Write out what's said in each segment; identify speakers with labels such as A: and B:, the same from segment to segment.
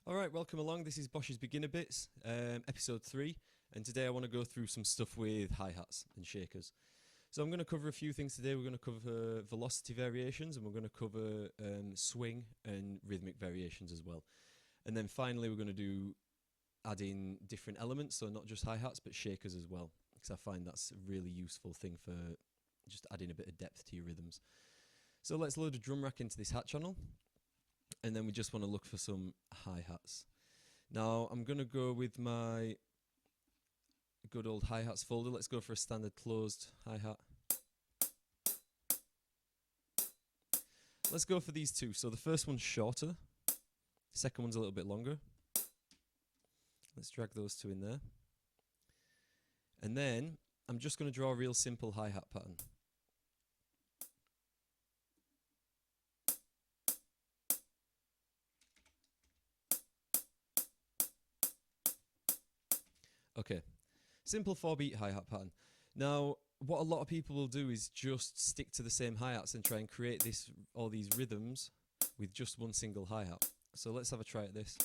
A: Alright, welcome along. This is Bosh's Beginner Bits, episode 3, and today I want to go through some stuff with hi-hats and shakers. So I'm going to cover a few things today. We're going to cover velocity variations, and we're going to cover swing and rhythmic variations as well. And then finally we're going to add in different elements, so not just hi-hats but shakers as well, because I find that's a really useful thing for just adding a bit of depth to your rhythms. So let's load a drum rack into this hat channel. And then we just want to look for some hi-hats. Now I'm going to go with my good old hi-hats folder. Let's go for a standard closed hi-hat. Let's go for these two. So the first one's shorter, the second one's a little bit longer. Let's drag those two in there. And then I'm just going to draw a real simple hi-hat pattern. Okay, simple 4-beat hi-hat pattern. Now, what a lot of people will do is just stick to the same hi-hats and try and create all these rhythms with just one single hi-hat. So let's have a try at this.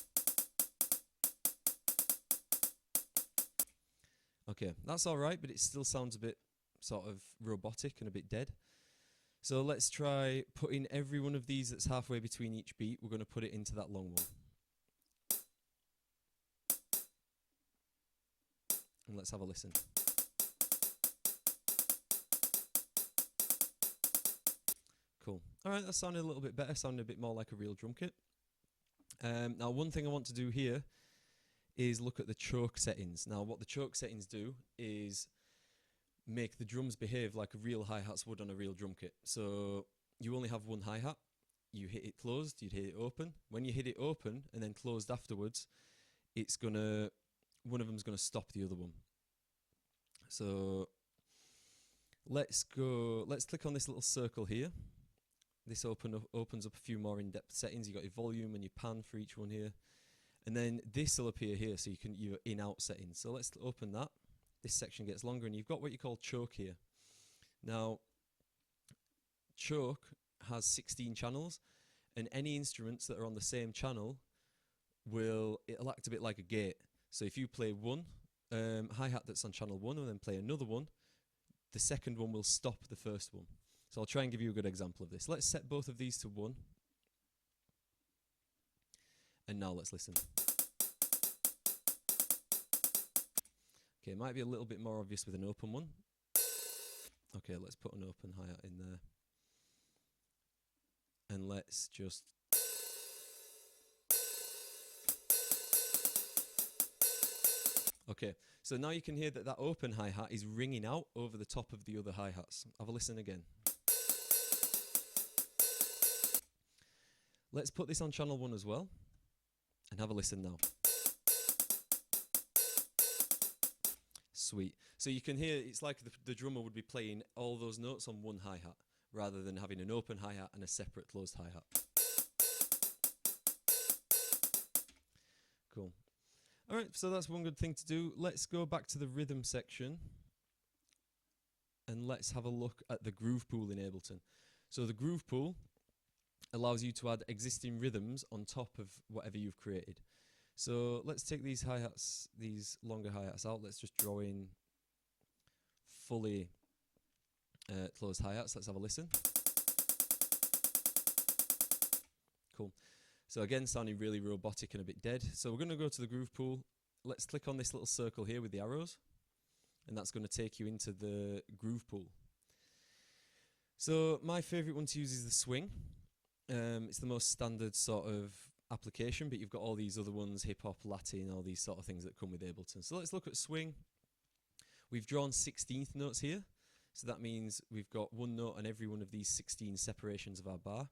A: Okay, that's alright, but it still sounds a bit sort of robotic and a bit dead. So let's try putting every one of these that's halfway between each beat, we're going to put it into that long one. And let's have a listen. Cool. Alright, that sounded a little bit better, sounded a bit more like a real drum kit. Now one thing I want to do here is look at the choke settings. Now what the choke settings do is make the drums behave like a real hi-hats would on a real drum kit. So you only have one hi-hat, you hit it closed, you'd hit it open. When you hit it open and then closed afterwards, one of them's going to stop the other one. So let's click on this little circle here. This opens up a few more in-depth settings. You've got your volume and your pan for each one here. And then this will appear here, so you can your in-out settings. So let's open that. This section gets longer, and you've got what you call choke here. Now, choke has 16 channels, and any instruments that are on the same channel it'll act a bit like a gate. So if you play one hi-hat that's on channel 1 and then play another one, the second one will stop the first one. So I'll try and give you a good example of this. Let's set both of these to 1. And now let's listen. Okay, it might be a little bit more obvious with an open one. Okay, let's put an open hi-hat in there. And let's just... Okay, so now you can hear that open hi-hat is ringing out over the top of the other hi-hats. Have a listen again. Let's put this on channel 1 as well, and have a listen now. Sweet. So you can hear it's like the drummer would be playing all those notes on one hi-hat, rather than having an open hi-hat and a separate closed hi-hat. Cool. Alright, so that's one good thing to do. Let's go back to the rhythm section and let's have a look at the groove pool in Ableton. So the groove pool allows you to add existing rhythms on top of whatever you've created. So let's take these hi-hats, these longer hi-hats out. Let's just draw in fully closed hi-hats. Let's have a listen. Cool. So again, sounding really robotic and a bit dead. So we're going to go to the groove pool. Let's click on this little circle here with the arrows. And that's going to take you into the groove pool. So my favourite one to use is the swing. It's the most standard sort of application, but you've got all these other ones, hip-hop, Latin, all these sort of things that come with Ableton. So let's look at swing. We've drawn 16th notes here. So that means we've got one note on every one of these 16 separations of our bar.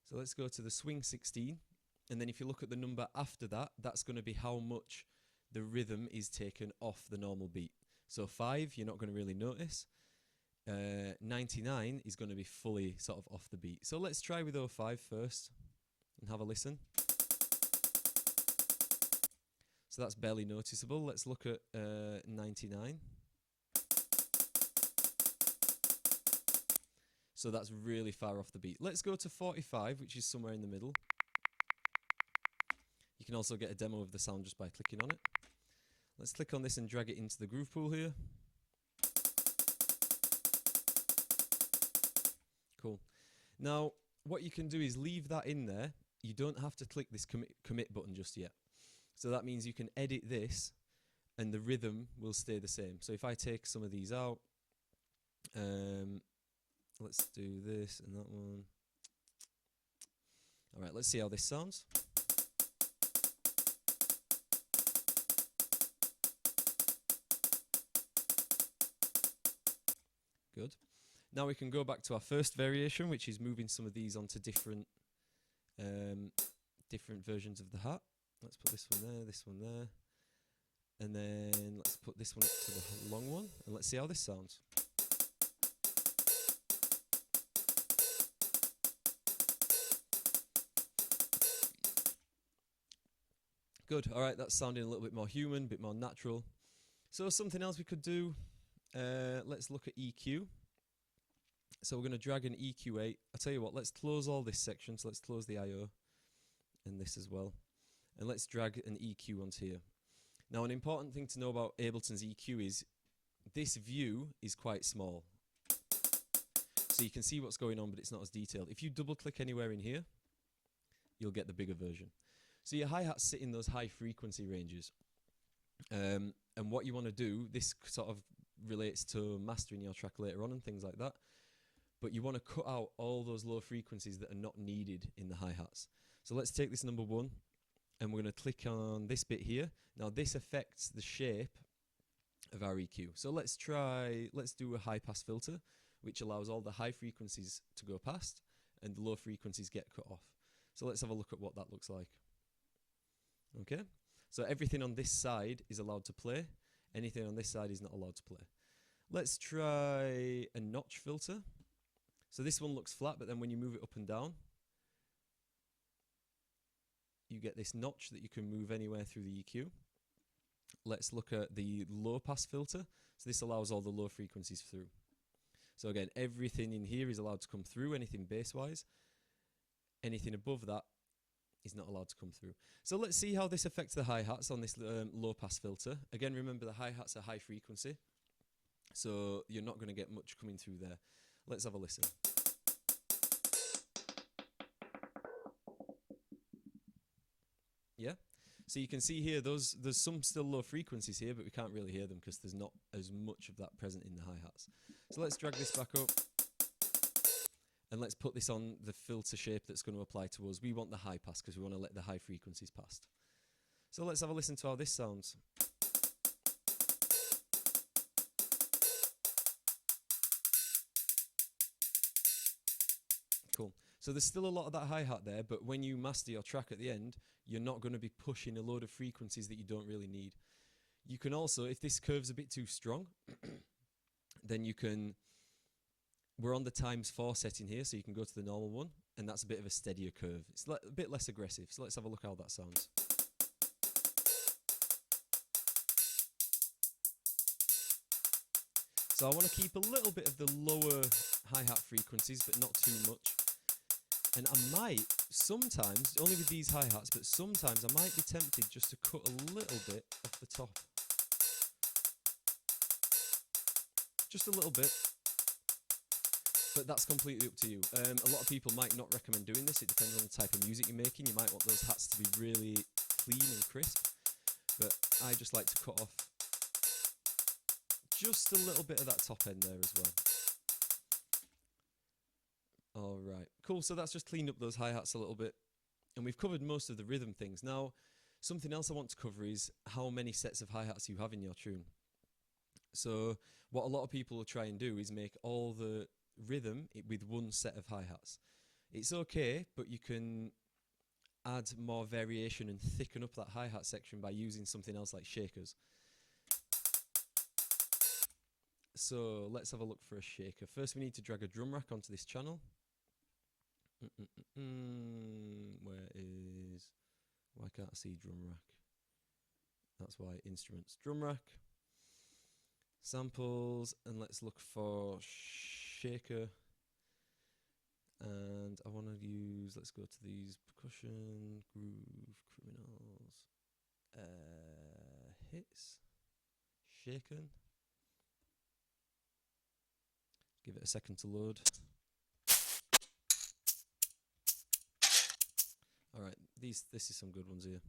A: So let's go to the swing 16, and then if you look at the number after that, that's going to be how much the rhythm is taken off the normal beat. So 5, you're not going to really notice. 99 is going to be fully sort of off the beat. So let's try with 05 first and have a listen. So that's barely noticeable. Let's look at 99. So that's really far off the beat. Let's go to 45, which is somewhere in the middle. You can also get a demo of the sound just by clicking on it. Let's click on this and drag it into the groove pool here. Cool. Now, what you can do is leave that in there. You don't have to click this commit button just yet. So that means you can edit this and the rhythm will stay the same. So if I take some of these out, let's do this and that one. All right, let's see how this sounds. Good. Now we can go back to our first variation, which is moving some of these onto different versions of the hat. Let's put this one there, and then let's put this one up to the long one, and let's see how this sounds. Good. All right, that's sounding a little bit more human, a bit more natural. So something else we could do, let's look at EQ. So we're going to drag an EQ8. I'll tell you what, let's close all this section. So let's close the I.O. and this as well. And let's drag an EQ onto here. Now, an important thing to know about Ableton's EQ is this view is quite small. So you can see what's going on, but it's not as detailed. If you double click anywhere in here, you'll get the bigger version. So your hi-hats sit in those high frequency ranges. And what you want to do, this sort of relates to mastering your track later on and things like that. But you want to cut out all those low frequencies that are not needed in the hi-hats. So let's take this number 1 and we're going to click on this bit here. Now this affects the shape of our EQ. So let's do a high pass filter, which allows all the high frequencies to go past and the low frequencies get cut off. So let's have a look at what that looks like. Okay, so everything on this side is allowed to play. Anything on this side is not allowed to play. Let's try a notch filter. So this one looks flat, but then when you move it up and down, you get this notch that you can move anywhere through the EQ. Let's look at the low pass filter. So this allows all the low frequencies through. So again, everything in here is allowed to come through, anything bass-wise. Anything above that is not allowed to come through. So let's see how this affects the hi-hats on this low pass filter. Again, remember the hi-hats are high frequency, so you're not going to get much coming through there. Let's have a listen. Yeah? So you can see here, there's some still low frequencies here, but we can't really hear them because there's not as much of that present in the hi-hats. So let's drag this back up. And let's put this on the filter shape that's going to apply to us. We want the high pass because we want to let the high frequencies past. So let's have a listen to how this sounds. Cool. So there's still a lot of that hi-hat there, but when you master your track at the end, you're not going to be pushing a load of frequencies that you don't really need. You can also, if this curve's a bit too strong, then you can... We're on the ×4 setting here, so you can go to the normal one, and that's a bit of a steadier curve. It's a bit less aggressive, so let's have a look how that sounds. So I want to keep a little bit of the lower hi-hat frequencies, but not too much. And I might, sometimes, only with these hi-hats, but sometimes I might be tempted just to cut a little bit off the top. Just a little bit. But that's completely up to you. A lot of people might not recommend doing this. It depends on the type of music you're making. You might want those hats to be really clean and crisp. But I just like to cut off just a little bit of that top end there as well. Alright, cool. So that's just cleaned up those hi-hats a little bit. And we've covered most of the rhythm things. Now, something else I want to cover is how many sets of hi-hats you have in your tune. So what a lot of people will try and do is make all the rhythm with one set of hi-hats. It's okay, but you can add more variation and thicken up that hi-hat section by using something else like shakers. So let's have a look for a shaker. First we need to drag a drum rack onto this channel. Why can't I see drum rack? That's why instruments. Drum rack. Samples, and let's look for shaker. And I want to use, let's go to these percussion, groove, criminal. hits. Shaken. Give it a second to load. Alright, this is some good ones here.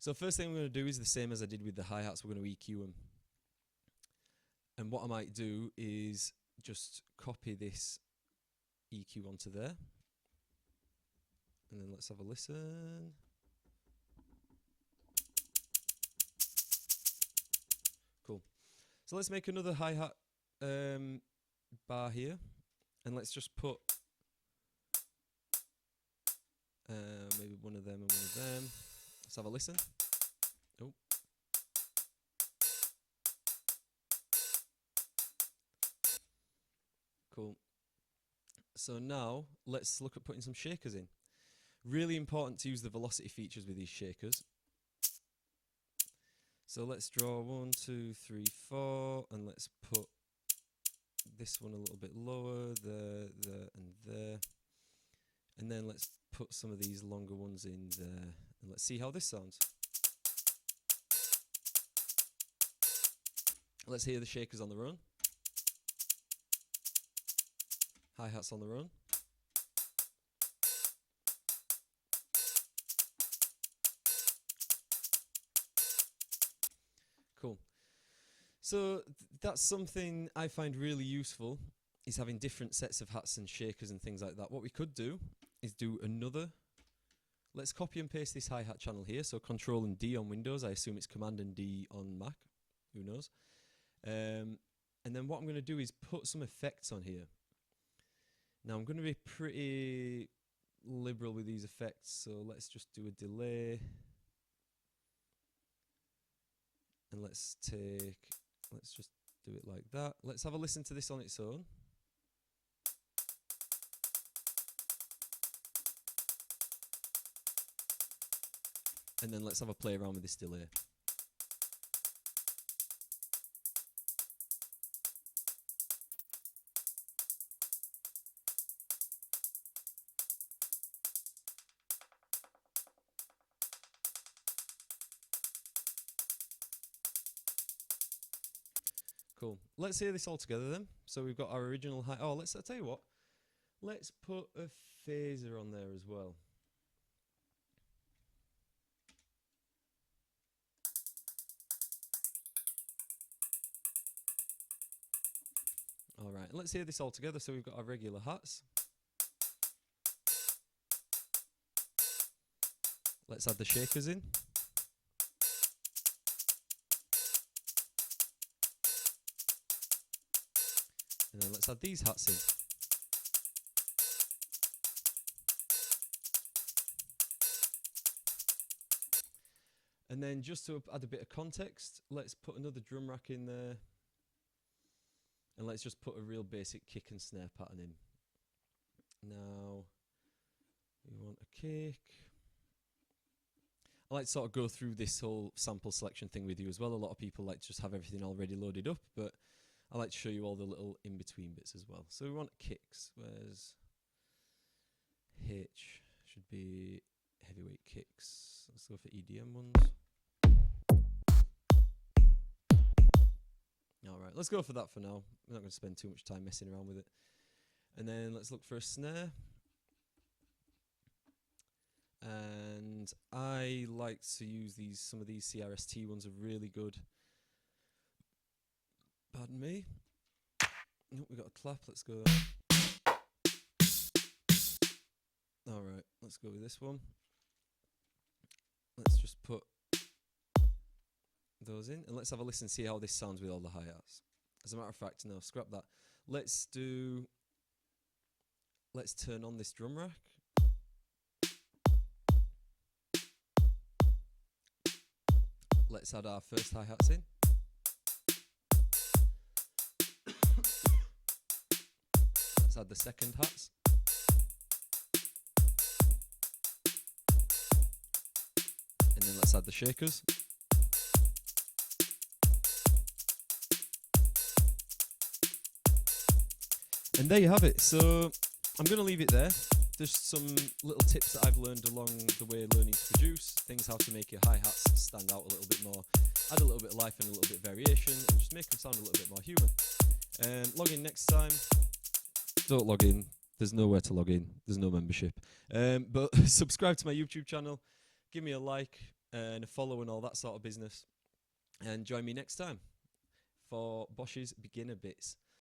A: So first thing we're going to do is the same as I did with the hi-hats. We're going to EQ them. And what I might do is just copy this EQ onto there. And then let's have a listen. Cool. So let's make another hi-hat bar here. And let's just put maybe one of them and one of them. Let's have a listen. Oh. Cool. So now let's look at putting some shakers in. Really important to use the velocity features with these shakers. So let's draw 1, 2, 3, 4, and let's put this one a little bit lower, there, and there. And then let's put some of these longer ones in there. And let's see how this sounds. Let's hear the shakers on their own. Hi-hats on their own. Cool. So that's something I find really useful, is having different sets of hats and shakers and things like that. What we could do is do another. Let's copy and paste this hi-hat channel here. So Control and D on Windows. I assume it's Command and D on Mac. Who knows? And then what I'm going to do is put some effects on here. Now I'm going to be pretty liberal with these effects. So let's just do a delay. And let's just do it like that. Let's have a listen to this on its own. And then let's have a play around with this delay. Cool. Let's hear this all together then. So we've got our original hi. Oh, I'll tell you what. Let's put a phaser on there as well. All right, let's hear this all together. So we've got our regular hats. Let's add the shakers in. And then let's add these hats in. And then just to add a bit of context, let's put another drum rack in there. And let's just put a real basic kick and snare pattern in. Now, we want a kick. I like to sort of go through this whole sample selection thing with you as well. A lot of people like to just have everything already loaded up, but I like to show you all the little in-between bits as well. So we want kicks. Where's H? Should be heavyweight kicks. Let's go for EDM ones. Alright, let's go for that for now. We're not going to spend too much time messing around with it. And then let's look for a snare. And I like to use these. Some of these CRST ones are really good. Pardon me. Oh, we got a clap. Let's go. Alright, let's go with this one. Let's just put those in. And let's have a listen and see how this sounds with all the hi-hats. As a matter of fact, no, scrap that. Let's turn on this drum rack. Let's add our first hi-hats in. Let's add the second hats. And then let's add the shakers. And there you have it. So I'm going to leave it there. there's some little tips that I've learned along the way learning to produce, things how to make your hi-hats stand out a little bit more, add a little bit of life and a little bit of variation, and just make them sound a little bit more human. Log in next time. Don't log in. There's nowhere to log in. There's no membership. But subscribe to my YouTube channel. Give me a like and a follow and all that sort of business. And join me next time for Bosh's Beginner Bits.